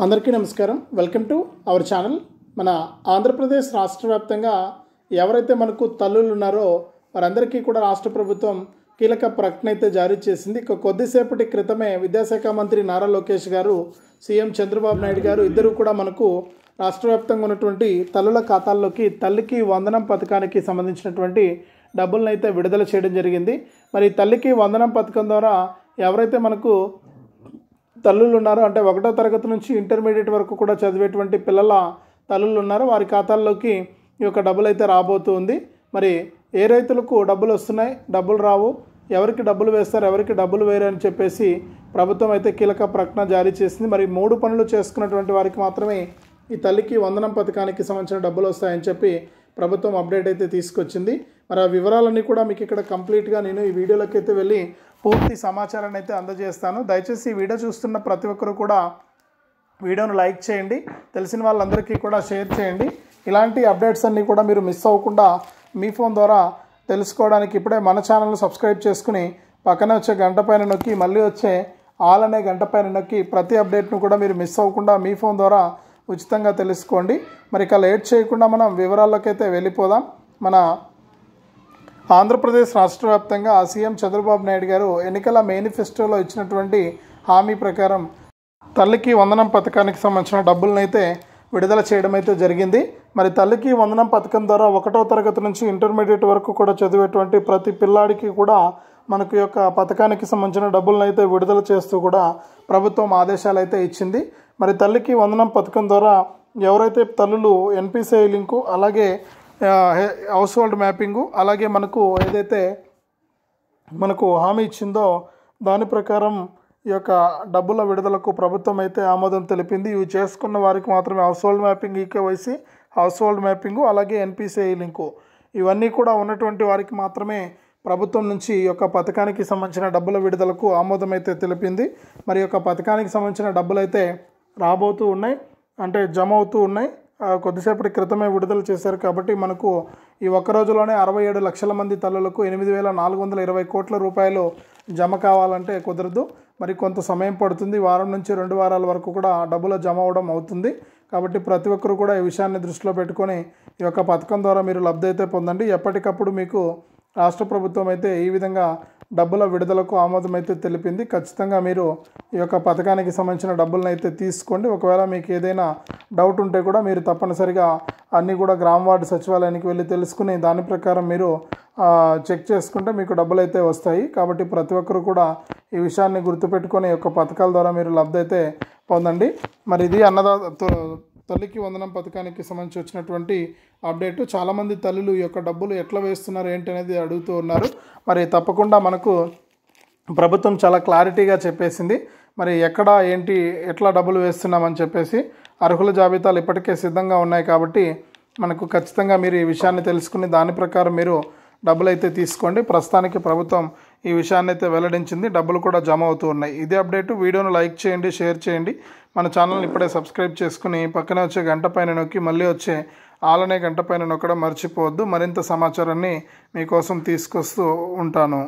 అందరికీ నమస్కారం. Welcome to our channel. మన ఆంధ్రప్రదేశ్ రాష్ట్ర వ్యాప్తంగా ఎవరైతే మనకు తల్లులు ఉన్నారో వారందరికీ కూడా రాష్ట్ర ప్రభుత్వం కీలక ప్రకటన అయితే జారీ చేసింది. కొద్దిసేపటి క్రితమే విద్యాశాఖ మంత్రి నారా లోకేష్ గారు, సీఎం చంద్రబాబు నాయుడు గారు ఇద్దరు కూడా మనకు రాష్ట్ర వ్యాప్తంగా ఉన్నటువంటి తల్లుల ఖాతాల్లోకి తల్లికి వందనం పథకానికి సంబంధించినటువంటి డబ్బులను అయితే విడుదల చేయడం జరిగింది. మరి తల్లికి వందనం పథకం ద్వారా ఎవరైతే మనకు తల్లులు ఉన్నారో, అంటే 1వ తరగతి నుంచి ఇంటర్మీడియట్ వరకు కూడా చదివేటువంటి పిల్లల తల్లులు ఉన్నారో వారి ఖాతాల్లోకి ఈ యొక్క డబ్బులు అయితే రాబోతుంది. మరి ఏ రైతులకు డబ్బులు వస్తున్నాయి, డబ్బులు రావు, ఎవరికి డబ్బులు వేస్తారు, ఎవరికి డబ్బులు వేరు అని చెప్పేసి ప్రభుత్వం అయితే కీలక ప్రకటన జారీ చేసింది. మరి 3 పనులు చేసుకున్నటువంటి వారికి మాత్రమే ఈ తల్లికి వందనం పథకానికి సంబంధించిన డబ్బులు వస్తాయని చెప్పి ప్రభుత్వం అప్డేట్ అయితే తీసుకొచ్చింది. మరి ఆ వివరాలన్నీ కూడా మీకు ఇక్కడ కంప్లీట్గా నేను ఈ వీడియోలోకి అయితే వెళ్ళి పూర్తి సమాచారాన్ని అయితే అందజేస్తాను. దయచేసి ఈ వీడియో చూస్తున్న ప్రతి ఒక్కరు కూడా వీడియోను లైక్ చేయండి, తెలిసిన వాళ్ళందరికీ కూడా షేర్ చేయండి. ఇలాంటి అప్డేట్స్ అన్నీ కూడా మీరు మిస్ అవ్వకుండా మీ ఫోన్ ద్వారా తెలుసుకోవడానికి ఇప్పుడే మన ఛానల్ను సబ్స్క్రైబ్ చేసుకుని పక్కనే వచ్చే గంట పైన నొక్కి మళ్ళీ వచ్చే ఆల్ అనే గంట పైన నొక్కి ప్రతి అప్డేట్ను కూడా మీరు మిస్ అవ్వకుండా మీ ఫోన్ ద్వారా ఉచితంగా తెలుసుకోండి. మరి ఇక లేట్ చేయకుండా మనం వివరాల్లోకి అయితే వెళ్ళిపోదాం. మన ఆంధ్రప్రదేశ్ రాష్ట్ర వ్యాప్తంగా సీఎం చంద్రబాబు నాయుడు గారు ఎన్నికల మేనిఫెస్టోలో ఇచ్చినటువంటి హామీ ప్రకారం తల్లికి వందనం పథకానికి సంబంధించిన డబ్బులను అయితే విడుదల చేయడం అయితే జరిగింది. మరి తల్లికి వందనం పథకం ద్వారా 1వ తరగతి నుంచి ఇంటర్మీడియట్ వరకు కూడా చదివేటువంటి ప్రతి పిల్లాడికి కూడా మనకు యొక్క పథకానికి సంబంధించిన డబ్బులను అయితే విడుదల చేస్తూ కూడా ప్రభుత్వం ఆదేశాలు అయితే ఇచ్చింది. మరి తల్లికి వందనం పథకం ద్వారా ఎవరైతే తల్లులు ఎన్పిసిఐ లింకు, అలాగే హౌస్ హోల్డ్ మ్యాపింగు, అలాగే మనకు ఏదైతే మనకు హామీ ఇచ్చిందో దాని ప్రకారం ఈ యొక్క డబ్బుల విడుదలకు ప్రభుత్వం అయితే ఆమోదం తెలిపింది. ఇవి చేసుకున్న వారికి మాత్రమే house hold mapping, eKYC, house hold mapping, అలాగే ఎన్పిసిఐ లింకు ఇవన్నీ కూడా ఉన్నటువంటి వారికి మాత్రమే ప్రభుత్వం నుంచి ఈ యొక్క పథకానికి సంబంధించిన డబ్బుల విడుదలకు ఆమోదం అయితే తెలిపింది. మరి యొక్క పథకానికి సంబంధించిన డబ్బులు అయితే రాబోతూ ఉన్నాయి, అంటే జమ అవుతూ ఉన్నాయి. కొద్దిసేపటి క్రితమే విడుదల చేశారు కాబట్టి మనకు ఈ ఒక్క రోజులోనే 67 లక్షల మంది తల్లులకు 8,420 కోట్ల రూపాయలు జమ కావాలంటే కుదరదు. మరి కొంత సమయం పడుతుంది. వారం నుంచి 2 వారాల వరకు కూడా డబ్బులు జమ అవడం అవుతుంది. కాబట్టి ప్రతి ఒక్కరు కూడా ఈ విషయాన్ని దృష్టిలో పెట్టుకొని ఈ యొక్క పథకం ద్వారా మీరు లబ్ధి అయితే పొందండి. ఎప్పటికప్పుడు మీకు రాష్ట్ర ప్రభుత్వం అయితే ఈ విధంగా డబ్బుల విడుదలకు ఆమోదం అయితే తెలిపింది. ఖచ్చితంగా మీరు ఈ యొక్క పథకానికి సంబంధించిన డబ్బులను అయితే తీసుకోండి. ఒకవేళ మీకు ఏదైనా డౌట్ ఉంటే కూడా మీరు తప్పనిసరిగా అన్నీ కూడా గ్రామ వార్డు సచివాలయానికి వెళ్ళి తెలుసుకుని దాని ప్రకారం మీరు చెక్ చేసుకుంటే మీకు డబ్బులు అయితే వస్తాయి. కాబట్టి ప్రతి ఒక్కరు కూడా ఈ విషయాన్ని గుర్తుపెట్టుకొని ఈ యొక్క పథకాల ద్వారా మీరు లబ్ధి అయితే పొందండి. మరి ఇది తల్లికి వందనం పథకానికి సంబంధించి వచ్చినటువంటి అప్డేట్. చాలామంది తల్లులు ఈ యొక్క డబ్బులు ఎట్లా వేస్తున్నారు ఏంటి అనేది అడుగుతూ ఉన్నారు. మరి తప్పకుండా మనకు ప్రభుత్వం చాలా క్లారిటీగా చెప్పేసింది. మరి ఎక్కడ ఏంటి ఎట్లా డబ్బులు వేస్తున్నామని చెప్పేసి అర్హుల జాబితాలు ఇప్పటికే సిద్ధంగా ఉన్నాయి. కాబట్టి మనకు ఖచ్చితంగా మీరు ఈ విషయాన్ని తెలుసుకుని దాని ప్రకారం మీరు డబ్బులు అయితే తీసుకోండి. ప్రస్తుతానికి ప్రభుత్వం ఈ విషయాన్ని అయితే వెల్లడించింది. డబ్బులు కూడా జమ అవుతూ ఉన్నాయి. ఇదే అప్డేట్. వీడియోను లైక్ చేయండి, షేర్ చేయండి. మన ఛానల్ని ఇప్పుడే సబ్స్క్రైబ్ చేసుకుని పక్కనే వచ్చే గంట పైన నొక్కి మళ్ళీ వచ్చే ఆల్ అనే గంట పైన నొక్కడం మర్చిపోవద్దు. మరింత సమాచారాన్ని మీకోసం తీసుకొస్తూ ఉంటాను.